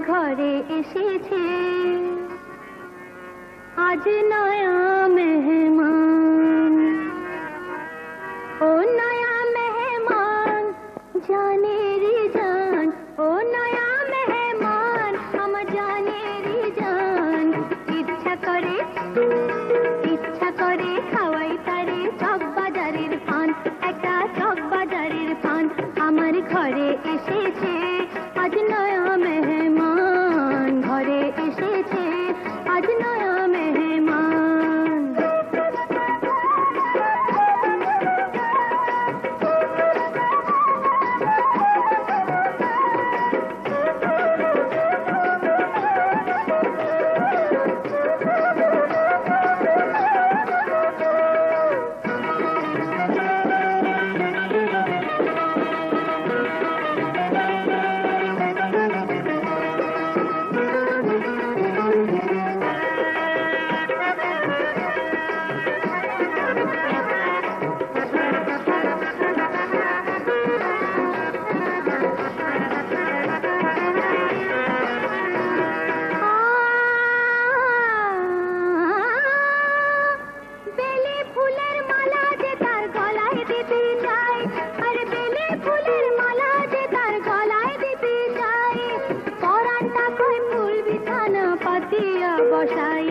ঘরে এসেছে আজ নয়া মেহমান। ও নয়া মেহমান জানেরি জান, ও নয়া মেহমান আমার জানেরি জান। ইচ্ছা করে খাওয়াই তারে চক বাজারের পান, একটা চক বাজারের পান। আমার ঘরে এসেছে আজ নয়া মেহমান, ঘরে এসেছে আজ নয়া মেহমান। বসাই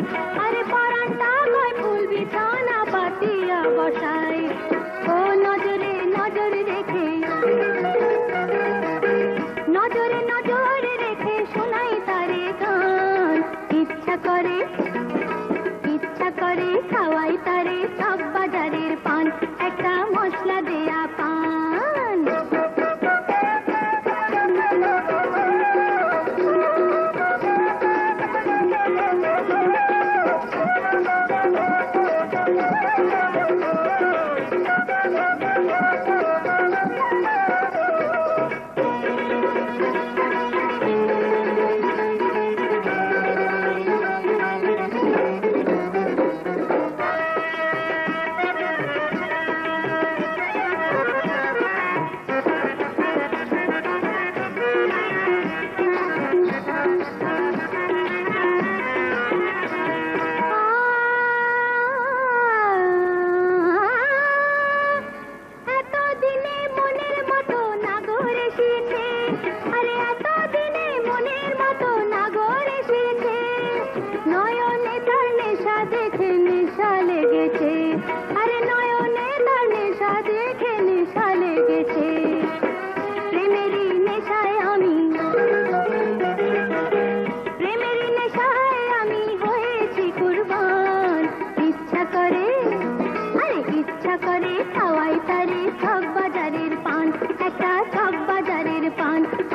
আরে পরানটা কয় ফুল বিছানা পাতিয়া বসাই। ও নজরে নজরে রেখে, নজরে নজরে রেখে শোনাই তারে গান। ইচ্ছা করে খাওয়াই তারে চক বাজারের পান, একটা মশলা দেয়া পান।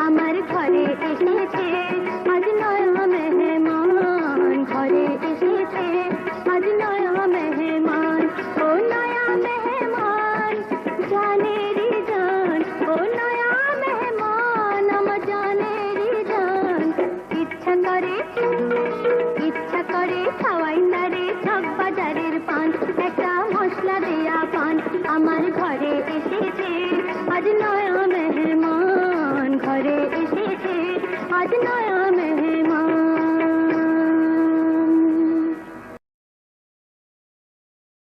আমার ঘরে এসেছে আজ নয়া মেহমান, ঘরে এসেছে আজ নয়া মেহমান। ও নয়া মেহমান জানেরি জান, ও নয়া মেহমান আমার জানেরি জান। ইচ্ছা করে খাওয়াই তারে চক বাজারের পান, একটা মশলা দেয়া পান। আমার ঘরে এসেছে আজ নয়া মেহমান, ঘরে এসেছে আজ নয়া